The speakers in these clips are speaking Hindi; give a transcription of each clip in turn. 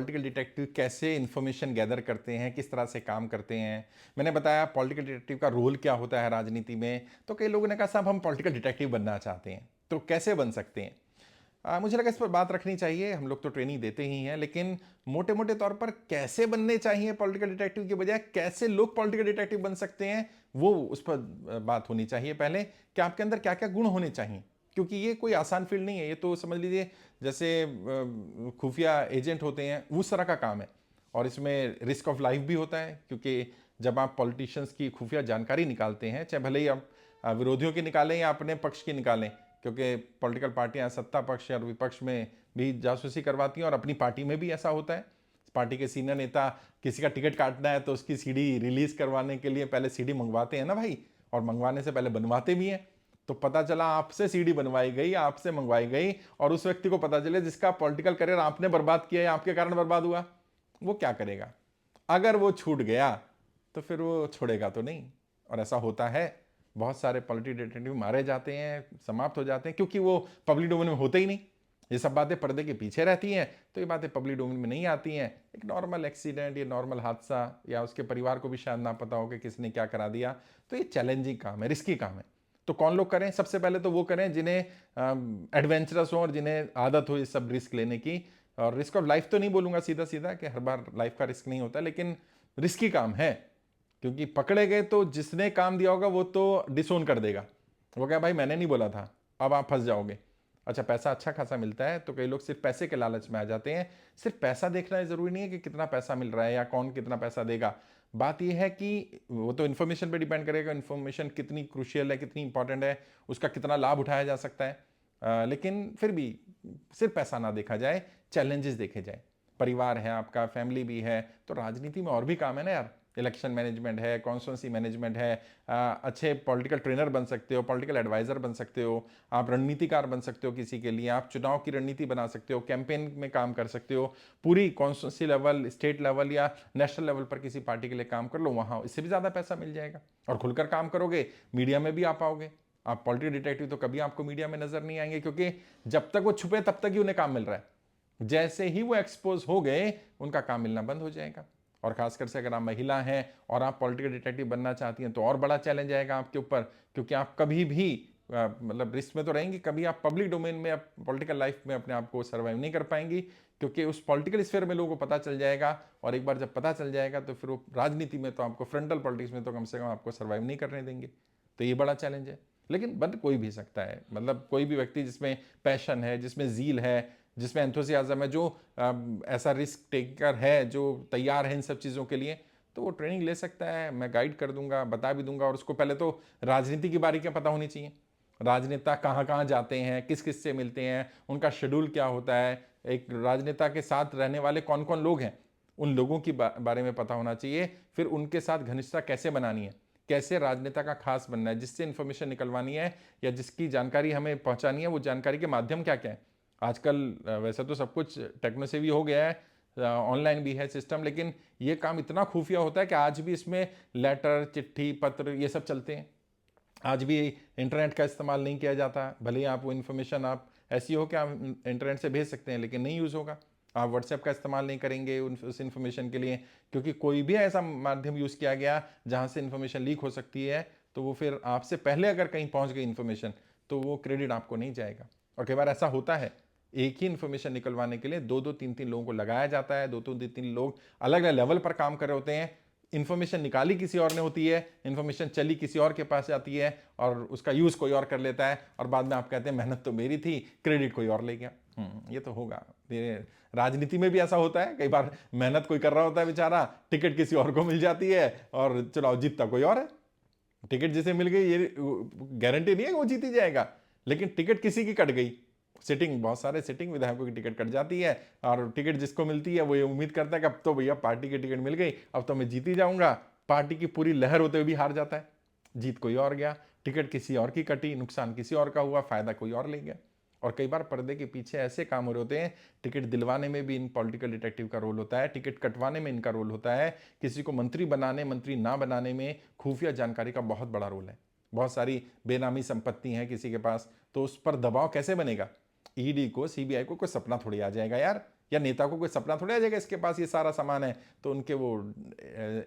पॉलिटिकल डिटेक्टिव कैसे इन्फॉर्मेशन गैदर करते हैं, किस तरह से काम करते हैं। मैंने बताया पॉलिटिकल डिटेक्टिव का रोल क्या होता है राजनीति में। तो कई लोगों ने कहा साहब हम पॉलिटिकल डिटेक्टिव बनना चाहते हैं, तो कैसे बन सकते हैं। मुझे लगा इस पर बात रखनी चाहिए। हम लोग तो ट्रेनिंग देते ही हैं, लेकिन मोटे मोटे तौर पर कैसे बनने चाहिए पॉलिटिकल डिटेक्टिव के बजाय कैसे लोग पॉलिटिकल डिटेक्टिव बन सकते हैं, वो उस पर बात होनी चाहिए पहले कि आपके अंदर क्या क्या गुण होने चाहिए। क्योंकि ये कोई आसान फील्ड नहीं है। ये तो समझ लीजिए जैसे खुफिया एजेंट होते हैं उस तरह का काम है। और इसमें रिस्क ऑफ लाइफ भी होता है, क्योंकि जब आप पॉलिटिशियंस की खुफिया जानकारी निकालते हैं, चाहे भले ही आप विरोधियों की निकालें या अपने पक्ष की निकालें, क्योंकि पॉलिटिकल पार्टियां सत्ता पक्ष और विपक्ष में भी जासूसी करवाती हैं, और अपनी पार्टी में भी ऐसा होता है। पार्टी के सीनियर नेता किसी का टिकट काटना है तो उसकी सीडी रिलीज करवाने के लिए पहले सीडी मंगवाते हैं ना भाई, और मंगवाने से पहले बनवाते भी हैं। तो पता चला आपसे सीडी बनवाई गई, आपसे मंगवाई गई, और उस व्यक्ति को पता चले जिसका पॉलिटिकल करियर आपने बर्बाद किया या आपके कारण बर्बाद हुआ, वो क्या करेगा। अगर वो छूट गया तो फिर वो छोड़ेगा तो नहीं। और ऐसा होता है, बहुत सारे पॉलिटिकल डिटेक्टिव मारे जाते हैं, समाप्त हो जाते हैं, क्योंकि वो पब्लिक डोमेन में होते ही नहीं। ये सब बातें पर्दे के पीछे रहती हैं, तो ये बातें पब्लिक डोमेन में नहीं आती हैं। एक नॉर्मल एक्सीडेंट या नॉर्मल हादसा, या उसके परिवार को भी शायद ना पता हो कि किसने क्या करा दिया। तो ये चैलेंजिंग काम है, रिस्की काम है। तो कौन लोग करें? सबसे पहले तो वो करें जिन्हें एडवेंचरस हो और जिन्हें आदत हो इस सब रिस्क लेने की। और रिस्क ऑफ लाइफ तो नहीं बोलूंगा सीधा सीधा कि हर बार लाइफ का रिस्क नहीं होता, लेकिन रिस्की काम है। क्योंकि पकड़े गए तो जिसने काम दिया होगा वो तो डिसोन कर देगा। वो क्या भाई मैंने नहीं बोला था, अब आप फंस जाओगे। अच्छा, पैसा अच्छा खासा मिलता है तो कई लोग सिर्फ पैसे के लालच में आ जाते हैं। सिर्फ पैसा देखना जरूरी नहीं है कि कितना पैसा मिल रहा है या कौन कितना पैसा देगा। बात यह है कि वो तो इन्फॉर्मेशन पे डिपेंड करेगा, इन्फॉर्मेशन कितनी क्रूशियल है, कितनी इंपॉर्टेंट है, उसका कितना लाभ उठाया जा सकता है। लेकिन फिर भी सिर्फ पैसा ना देखा जाए, चैलेंजेस देखे जाए। परिवार है आपका, फैमिली भी है, तो राजनीति में और भी काम है ना यार। इलेक्शन मैनेजमेंट है, कॉन्स्टिट्यूंसी मैनेजमेंट है, अच्छे पॉलिटिकल ट्रेनर बन सकते हो, पॉलिटिकल एडवाइजर बन सकते हो, आप रणनीतिकार बन सकते हो किसी के लिए, आप चुनाव की रणनीति बना सकते हो, कैंपेन में काम कर सकते हो। पूरी कॉन्स्टिट्यूंसी लेवल, स्टेट लेवल या नेशनल लेवल पर किसी पार्टी के लिए काम कर लो, वहाँ इससे भी ज़्यादा पैसा मिल जाएगा। और खुलकर काम करोगे, मीडिया में भी आ पाओगे। आप पॉलिटिकल डिटेक्टिव तो कभी आपको मीडिया में नजर नहीं आएंगे, क्योंकि जब तक वो छुपे तब तक ही उन्हें काम मिल रहा है। जैसे ही वो एक्सपोज हो गए उनका काम मिलना बंद हो जाएगा। और खासकर से अगर आप महिला हैं और आप पॉलिटिकल डिटेक्टिव बनना चाहती हैं तो और बड़ा चैलेंज आएगा आपके ऊपर, क्योंकि आप कभी भी मतलब रिस्क में तो रहेंगी, कभी आप पब्लिक डोमेन में, आप पॉलिटिकल लाइफ में अपने आप को सर्वाइव नहीं कर पाएंगी, क्योंकि उस पॉलिटिकल स्फीयर में लोगों को पता चल जाएगा। और एक बार जब पता चल जाएगा तो फिर वो राजनीति में तो आपको, फ्रंटल पॉलिटिक्स में तो कम से कम आपको सर्वाइव नहीं करने देंगे। तो ये बड़ा चैलेंज है। लेकिन बन कोई भी सकता है, मतलब कोई भी व्यक्ति जिसमें पैशन है, जिसमें जील है, जिसमें एंथुसियाज्म है, जो ऐसा रिस्क टेकर है, जो तैयार है इन सब चीज़ों के लिए, तो वो ट्रेनिंग ले सकता है। मैं गाइड कर दूंगा, बता भी दूंगा। और उसको पहले तो राजनीति की बारीकियां पता होनी चाहिए। राजनेता कहाँ कहाँ जाते हैं, किस किस से मिलते हैं, उनका शेड्यूल क्या होता है, एक राजनेता के साथ रहने वाले कौन कौन लोग हैं, उन लोगों की बारे में पता होना चाहिए। फिर उनके साथ घनिष्ठता कैसे बनानी है, कैसे राजनेता का खास बनना है, जिससे इंफॉर्मेशन निकलवानी है या जिसकी जानकारी हमें पहुंचानी है, वो जानकारी के माध्यम क्या क्या है। आजकल वैसे तो सब कुछ टेक्नो से भी हो गया है, ऑनलाइन भी है सिस्टम, लेकिन ये काम इतना खुफिया होता है कि आज भी इसमें लेटर, चिट्ठी, पत्र ये सब चलते हैं। आज भी इंटरनेट का इस्तेमाल नहीं किया जाता। भले ही आप वो इन्फॉर्मेशन आप ऐसी हो कि आप इंटरनेट से भेज सकते हैं, लेकिन नहीं यूज़ होगा। आप व्हाट्सएप का इस्तेमाल नहीं करेंगे उस इन्फॉर्मेशन के लिए, क्योंकि कोई भी ऐसा माध्यम यूज़ किया गया जहाँ से इन्फॉर्मेशन लीक हो सकती है, तो वो फिर आपसे पहले अगर कहीं पहुँच गई इन्फॉर्मेशन तो वो क्रेडिट आपको नहीं जाएगा। और कई बार ऐसा होता है, एक ही इन्फॉर्मेशन निकलवाने के लिए दो दो तीन तीन लोगों को लगाया जाता है, दो दो तीन तीन लोग अलग अलग लेवल पर काम कर रहे होते हैं। इन्फॉर्मेशन निकाली किसी और ने होती है, इन्फॉर्मेशन चली किसी और के पास जाती है, और उसका यूज़ कोई और कर लेता है, और बाद में आप कहते हैं मेहनत तो मेरी थी, क्रेडिट कोई और ले गया। ये तो होगा। राजनीति में भी ऐसा होता है, कई बार मेहनत कोई कर रहा होता है बेचारा, टिकट किसी और को मिल जाती है और चुनाव जीतता कोई और है। टिकट जिसे मिल गई ये गारंटी नहीं है कि वो जीती जाएगा, लेकिन टिकट किसी की कट गई। सिटिंग, बहुत सारे सिटिंग विधायकों की टिकट कट जाती है, और टिकट जिसको मिलती है वो ये उम्मीद करता है कि अब तो भैया पार्टी की टिकट मिल गई, अब तो मैं जीती जाऊंगा। पार्टी की पूरी लहर होते हुए भी हार जाता है। जीत कोई और गया, टिकट किसी और की कटी, नुकसान किसी और का हुआ, फायदा कोई और ले गया। और कई बार पर्दे के पीछे ऐसे काम हो रहे होते हैं। टिकट दिलवाने में भी इन पॉलिटिकल डिटेक्टिव का रोल होता है, टिकट कटवाने में इनका रोल होता है, किसी को मंत्री बनाने, मंत्री ना बनाने में खुफिया जानकारी का बहुत बड़ा रोल है। बहुत सारी बेनामी संपत्ति है किसी के पास, तो उस पर दबाव कैसे बनेगा। ईडी को, सीबीआई को कोई सपना थोड़ी आ जाएगा यार या नेता को कोई सपना थोड़ा आ जाएगा इसके पास ये सारा सामान है, तो उनके वो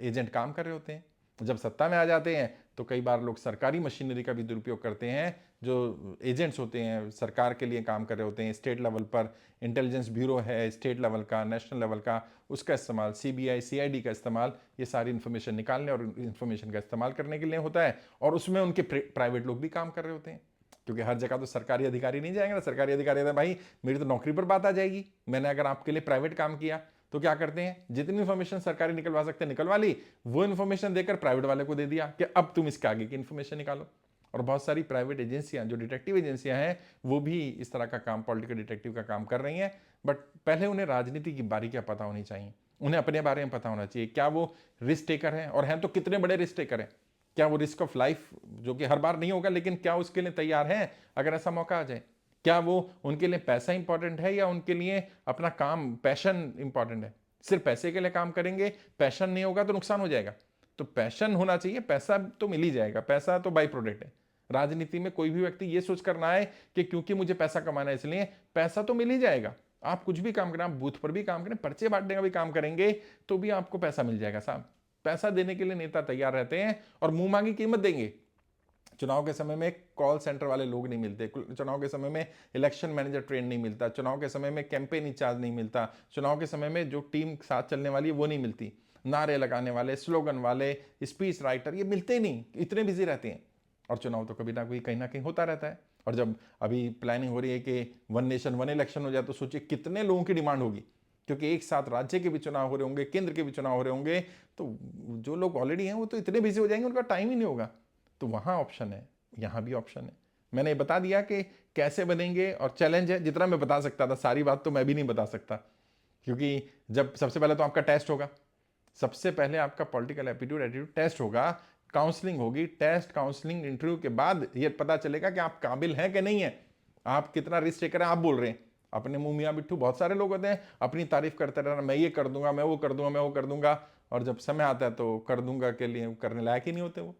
एजेंट काम कर रहे होते हैं। जब सत्ता में आ जाते हैं तो कई बार लोग सरकारी मशीनरी का भी दुरुपयोग करते हैं। जो एजेंट्स होते हैं सरकार के लिए काम कर रहे होते हैं, स्टेट लेवल पर इंटेलिजेंस ब्यूरो है स्टेट लेवल का, नेशनल लेवल का, उसका इस्तेमाल, सीबीआई सीआईडी का इस्तेमाल ये सारी इन्फॉर्मेशन निकालने और इन्फॉर्मेशन का इस्तेमाल करने के लिए होता है। और उसमें उनके प्राइवेट लोग भी काम कर रहे होते हैं, क्योंकि हर जगह तो सरकारी अधिकारी नहीं जाएंगे ना। सरकारी अधिकारी तो भाई मेरी तो नौकरी पर बात आ जाएगी, मैंने अगर आपके लिए प्राइवेट काम किया तो क्या करते हैं, जितनी इन्फॉर्मेशन सरकारी निकलवा सकते हैं निकलवा ली, वो इन्फॉर्मेशन देकर प्राइवेट वाले को दे दिया कि अब तुम इसके आगे की इन्फॉर्मेशन निकालो। और बहुत सारी प्राइवेट एजेंसियां जो डिटेक्टिव एजेंसियां हैं वो भी इस तरह का काम, पॉलिटिकल डिटेक्टिव का काम कर रही हैं। बट पहले उन्हें राजनीति की बारीकियां पता होनी चाहिए, उन्हें अपने बारे में पता होना चाहिए, क्या वो रिस्क टेकर हैं और हैं तो कितने बड़े रिस्क टेकर हैं। क्या वो रिस्क ऑफ लाइफ, जो कि हर बार नहीं होगा, लेकिन क्या उसके लिए तैयार हैं अगर ऐसा मौका आ जाए। क्या वो, उनके लिए पैसा इंपॉर्टेंट है या उनके लिए अपना काम, पैशन इंपॉर्टेंट है। सिर्फ पैसे के लिए काम करेंगे, पैशन नहीं होगा तो नुकसान हो जाएगा। तो पैशन होना चाहिए, पैसा तो मिल ही जाएगा, पैसा तो बाई प्रोडक्ट है। राजनीति में कोई भी व्यक्ति ये सोच कर ना आए कि क्योंकि मुझे पैसा कमाना है इसलिए, पैसा तो मिल ही जाएगा। आप कुछ भी काम करें, आप बूथ पर भी काम करें, पर्चे बांटने का भी काम करेंगे तो भी आपको पैसा मिल जाएगा साहब। पैसा देने के लिए नेता तैयार रहते हैं और मुंह मांगी कीमत देंगे। चुनाव के समय में कॉल सेंटर वाले लोग नहीं मिलते, चुनाव के समय में इलेक्शन मैनेजर ट्रेन नहीं मिलता, चुनाव के समय में कैंपेन इंचार्ज नहीं मिलता, चुनाव के समय में जो टीम साथ चलने वाली है वो नहीं मिलती, नारे लगाने वाले, स्लोगन वाले, स्पीच राइटर, ये मिलते ही नहीं, इतने बिजी रहते हैं। और चुनाव तो कभी ना कोई कहीं ना कहीं होता रहता है। और जब अभी प्लानिंग हो रही है कि वन नेशन वन इलेक्शन हो जाए तो सोचिए कितने लोगों की डिमांड होगी, क्योंकि एक साथ राज्य के भी चुनाव हो रहे होंगे, केंद्र के भी चुनाव हो रहे होंगे। तो जो लोग ऑलरेडी हैं वो तो इतने बिजी हो जाएंगे, उनका टाइम ही नहीं होगा। तो वहाँ ऑप्शन है, यहाँ भी ऑप्शन है। मैंने ये बता दिया कि कैसे बनेंगे, और चैलेंज है जितना मैं बता सकता था, सारी बात तो मैं भी नहीं बता सकता, क्योंकि जब सबसे पहले तो आपका टेस्ट होगा, सबसे पहले आपका पॉलिटिकल एप्टीट्यूड एटीट्यूड टेस्ट होगा, काउंसलिंग होगी, टेस्ट काउंसलिंग इंटरव्यू के बाद ये पता चलेगा कि आप काबिल हैं कि नहीं है, आप कितना रिस्क टेकर हैं। आप बोल रहे हैं अपने मुंह मियाँ बिट्ठू, बहुत सारे लोग होते हैं अपनी तारीफ करते रहना, मैं ये कर दूंगा, मैं वो कर दूंगा, मैं वो कर दूंगा, और जब समय आता है तो कर दूंगा के लिए करने लायक ही नहीं होते वो।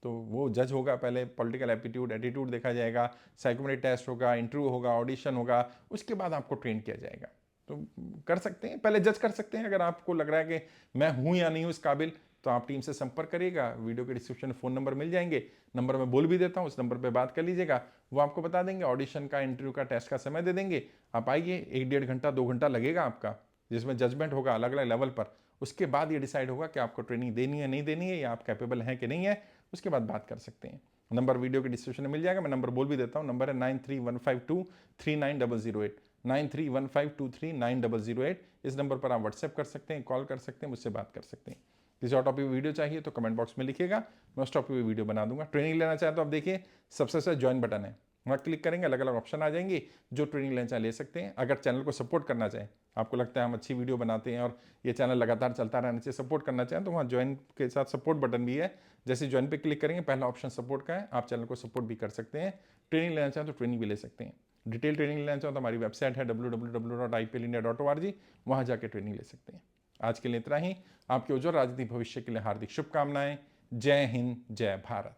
तो वो जज होगा, पहले पॉलिटिकल एप्टीट्यूड एटीट्यूड देखा जाएगा, साइकोमेट्रिक टेस्ट होगा, इंटरव्यू होगा, ऑडिशन होगा, उसके बाद आपको ट्रेन किया जाएगा। तो कर सकते हैं, पहले जज कर सकते हैं। अगर आपको लग रहा है कि मैं हूं या नहीं हूं इस काबिल, तो आप टीम से संपर्क करिएगा, वीडियो के डिस्क्रिप्शन में फ़ोन नंबर मिल जाएंगे, नंबर मैं बोल भी देता हूं, उस नंबर पर बात कर लीजिएगा, वो आपको बता देंगे। ऑडिशन का, इंटरव्यू का, टेस्ट का समय दे देंगे, आप आइए, 1-1.5 घंटा 2 घंटा लगेगा आपका, जिसमें जजमेंट होगा अलग अलग लेवल पर। उसके बाद ये डिसाइड होगा कि आपको ट्रेनिंग देनी है नहीं देनी है, या आप कैपेबल हैं कि नहीं है, उसके बाद बात कर सकते हैं। नंबर वीडियो के डिस्क्रिप्शन में मिल जाएगा, मैं नंबर बोल भी देता हूँ, नंबर है 9315239008, 9315239008। इस नंबर पर आप व्हाट्सएप कर सकते हैं, कॉल कर सकते हैं, मुझसे बात कर सकते हैं। किसी और टॉपिक वीडियो चाहिए तो कमेंट बॉक्स में लिखिएगा, मैं उस टॉपिक पर वीडियो बना दूंगा। ट्रेनिंग लेना चाहे तो आप देखिए, सबसे ज्वाइन बटन है, वहाँ क्लिक करेंगे, अलग अलग ऑप्शन आ जाएंगे, जो ट्रेनिंग लेना चाहे ले सकते हैं। अगर चैनल को सपोर्ट करना चाहें, आपको लगता है हम अच्छी वीडियो बनाते हैं और ये चैनल लगातार चलता रहना चाहिए, सपोर्ट करना चाहें, तो वहाँ ज्वाइन के साथ सपोर्ट बटन भी है। जैसे ज्वाइन पे क्लिक करेंगे, पहला ऑप्शन सपोर्ट का है, आप चैनल को सपोर्ट भी कर सकते हैं। ट्रेनिंग लेना चाहें तो ट्रेनिंग भी ले सकते हैं। डिटेल ट्रेनिंग लेना चाहें तो हमारी वेबसाइट है www.iplindia.org, वहाँ जाकर ट्रेनिंग ले सकते हैं। आज के लिए इतना ही। आपके उज्जवल राजनीतिक भविष्य के लिए हार्दिक शुभकामनाएं। जय हिंद, जय भारत।